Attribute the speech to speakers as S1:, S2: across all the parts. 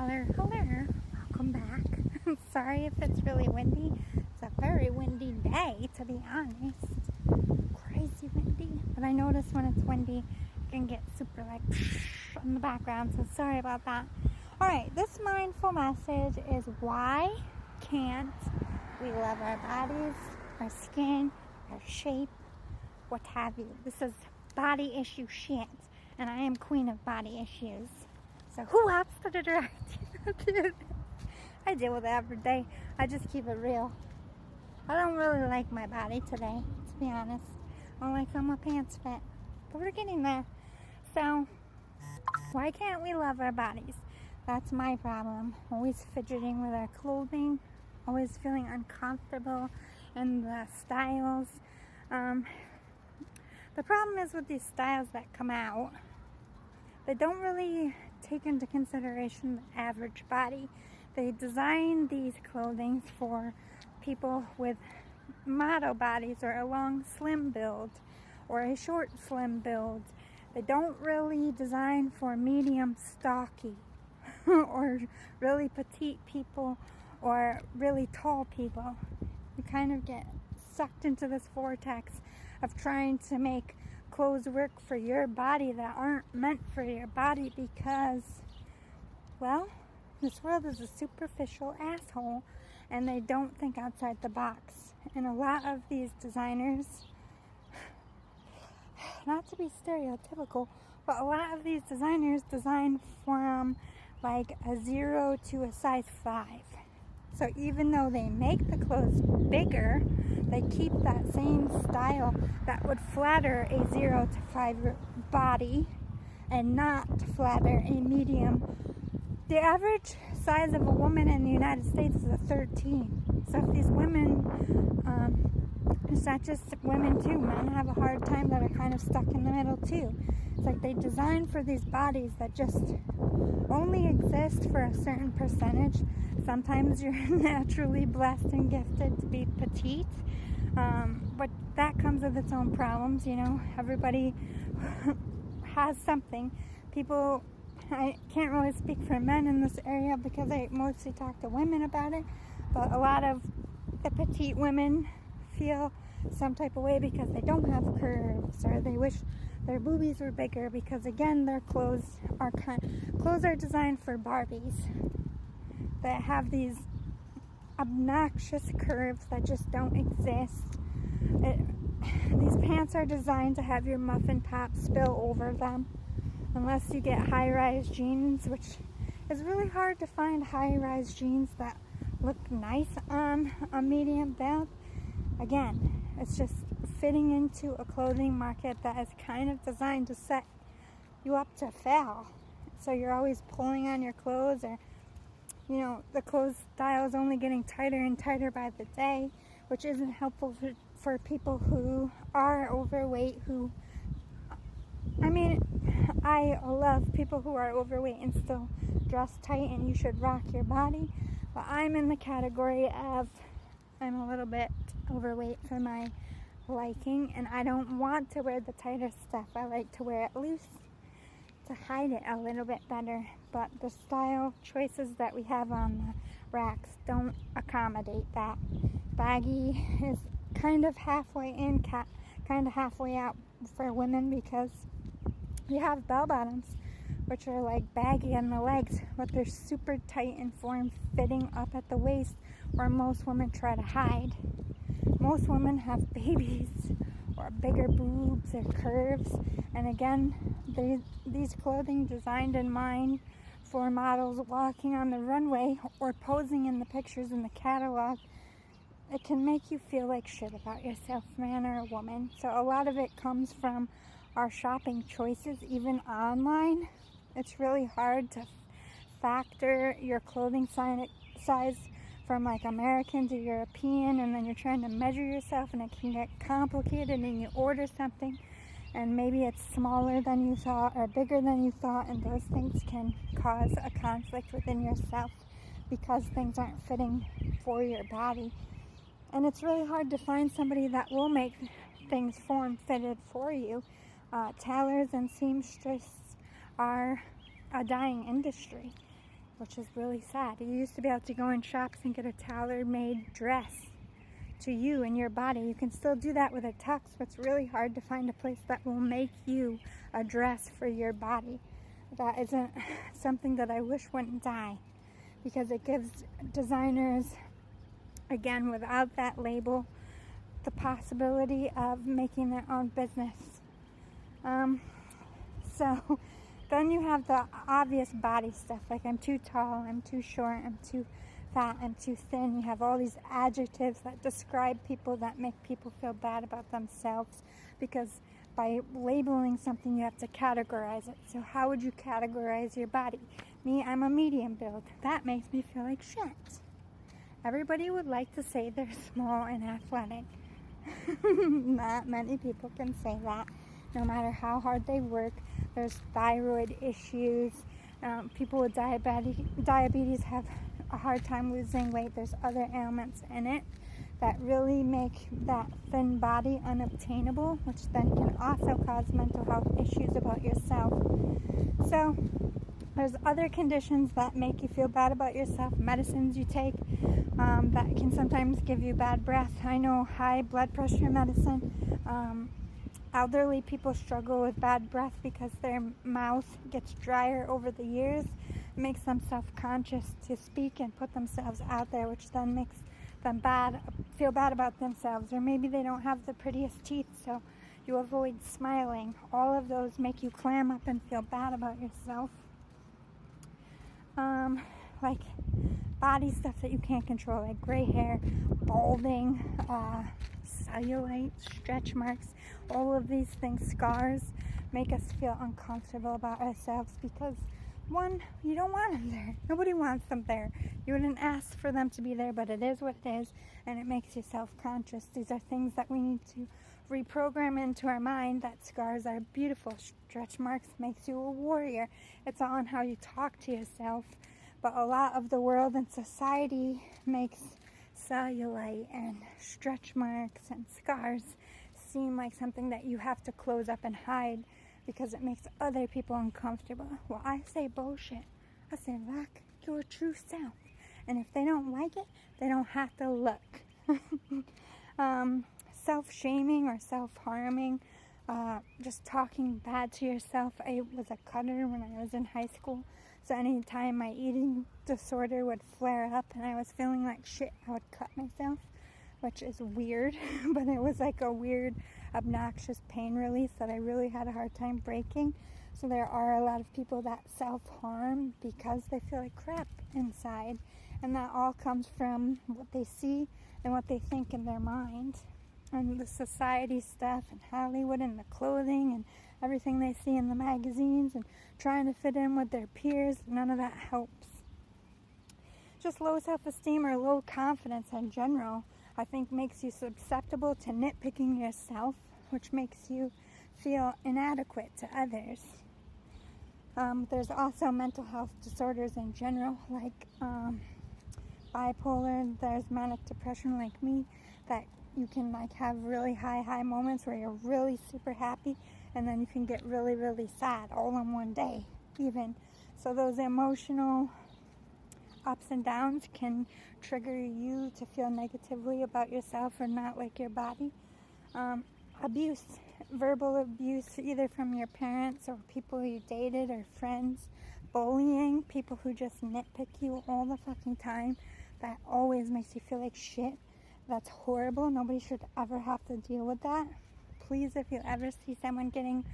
S1: Hello, welcome back. Sorry if it's really windy. It's a very windy day, to be honest. Crazy windy. But I notice when it's windy, it can get super like in the background, so sorry about that. Alright, this mindful message is why can't we love our bodies, our skin, our shape, what have you. This is body issue shit, and I am queen of body issues. So who else to direct? I deal with it every day. I just keep it real. I don't really like my body today, to be honest. I don't like how my pants fit. But we're getting there. So, why can't we love our bodies? That's my problem. Always fidgeting with our clothing. Always feeling uncomfortable in the styles. The problem is with these styles that come out, they don't really take into consideration the average body. They design these clothing for people with model bodies or a long slim build or a short slim build. They don't really design for medium stocky or really petite people or really tall people. You kind of get sucked into this vortex of trying to make clothes work for your body that aren't meant for your body because, well, this world is a superficial asshole and they don't think outside the box. And a lot of these designers, not to be stereotypical, but a lot of these designers design from like a 0 to a size 5. So even though they make the clothes bigger, they keep that same style that would flatter a 0 to 5 body and not flatter a medium. The average size of a woman in the United States is a 13. So if these women, it's not just women too, men have a hard time that are kind of stuck in the middle too. It's like they design for these bodies that just only exist for a certain percentage. Sometimes you're naturally blessed and gifted to be petite, but that comes with its own problems, you know. Everybody has something. People, I can't really speak for men in this area because I mostly talk to women about it, but a lot of the petite women feel some type of way because they don't have curves or they wish their boobies were bigger because, again, their clothes are designed for Barbies that have these obnoxious curves that just don't exist. These pants are designed to have your muffin top spill over them unless you get high-rise jeans, which is really hard to find high-rise jeans that look nice on a medium build. Again, it's just fitting into a clothing market that is kind of designed to set you up to fail. So you're always pulling on your clothes, or you know, the clothes style is only getting tighter and tighter by the day, which isn't helpful for people who are overweight, I love people who are overweight and still dress tight, and you should rock your body, but I'm in the category of I'm a little bit overweight for my liking, and I don't want to wear the tighter stuff. I like to wear it loose to hide it a little bit better, but the style choices that we have on the racks don't accommodate that. Baggy is kind of halfway in, kind of halfway out for women because you have bell bottoms, which are like baggy on the legs, but they're super tight and form-fitting up at the waist, where most women try to hide. Most women have babies or bigger boobs or curves, and again, these clothing designed in mind for models walking on the runway or posing in the pictures in the catalog, it can make you feel like shit about yourself, man or a woman. So a lot of it comes from our shopping choices, even online. It's really hard to factor your clothing size from like American to European, and then you're trying to measure yourself, and it can get complicated, and you order something and maybe it's smaller than you thought or bigger than you thought, and those things can cause a conflict within yourself because things aren't fitting for your body. And it's really hard to find somebody that will make things form-fitted for you. Tailors and seamstresses are a dying industry. which is really sad. You used to be able to go in shops and get a tailor-made dress to you and your body. You can still do that with a tux, but it's really hard to find a place that will make you a dress for your body. That isn't something that I wish wouldn't die, because it gives designers, again, without that label, the possibility of making their own business. So then you have the obvious body stuff, like I'm too tall, I'm too short, I'm too fat, I'm too thin. You have all these adjectives that describe people, that make people feel bad about themselves, because by labeling something you have to categorize it. So how would you categorize your body? Me, I'm a medium build. That makes me feel like shit. Everybody would like to say they're small and athletic. Not many people can say that, no matter how hard they work. There's thyroid issues. People with diabetes have a hard time losing weight. There's other ailments in it that really make that thin body unobtainable, which then can also cause mental health issues about yourself. So there's other conditions that make you feel bad about yourself, medicines you take that can sometimes give you bad breath. I know high blood pressure medicine. Elderly people struggle with bad breath because their mouth gets drier over the years. It makes them self-conscious to speak and put themselves out there, which then makes them feel bad about themselves. Or maybe they don't have the prettiest teeth, so you avoid smiling. All of those make you clam up and feel bad about yourself. Like body stuff that you can't control, like gray hair, balding, cellulite, stretch marks. All of these things, scars, make us feel uncomfortable about ourselves because, one, you don't want them there. Nobody wants them there. You wouldn't ask for them to be there, but it is what it is, and it makes you self-conscious. These are things that we need to reprogram into our mind, that scars are beautiful. Stretch marks makes you a warrior. It's all on how you talk to yourself. But a lot of the world and society makes cellulite and stretch marks and scars seem like something that you have to close up and hide because it makes other people uncomfortable. Well, I say bullshit. I say look your true self. And if they don't like it, they don't have to look. Self-shaming or self-harming, just talking bad to yourself. I was a cutter when I was in high school. So anytime my eating disorder would flare up and I was feeling like shit, I would cut myself, which is weird, but it was like a weird, obnoxious pain release that I really had a hard time breaking. So there are a lot of people that self-harm because they feel like crap inside, and that all comes from what they see and what they think in their mind, and the society stuff and Hollywood and the clothing and everything they see in the magazines and trying to fit in with their peers. None of that helps. Just low self-esteem or low confidence in general, I think, makes you susceptible to nitpicking yourself, which makes you feel inadequate to others. There's also mental health disorders in general, like bipolar. There's manic depression like me, that you can like have really high moments where you're really super happy, and then you can get really, really sad all in one day even. So those emotional ups and downs can trigger you to feel negatively about yourself or not like your body. Abuse, verbal abuse, either from your parents or people you dated or friends. Bullying, people who just nitpick you all the fucking time. That always makes you feel like shit. That's horrible. Nobody should ever have to deal with that. Please, if you ever see someone getting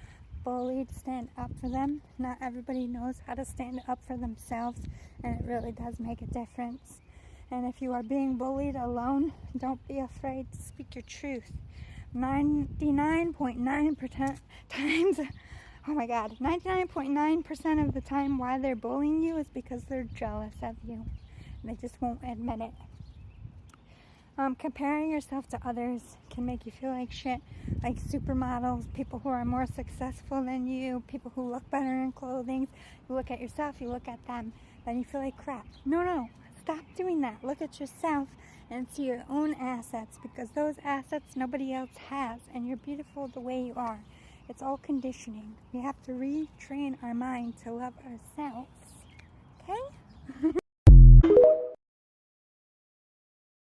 S1: bullied, stand up for them. Not everybody knows how to stand up for themselves, and it really does make a difference. And if you are being bullied alone, don't be afraid to speak your truth. 99.9% times, oh my god, 99.9% of the time why they're bullying you is because they're jealous of you. And they just won't admit it. Comparing yourself to others can make you feel like shit, like supermodels, people who are more successful than you, people who look better in clothing. You look at yourself, you look at them, then you feel like crap. No, stop doing that. Look at yourself and see your own assets, because those assets nobody else has, and you're beautiful the way you are. It's all conditioning. We have to retrain our mind to love ourselves. Okay?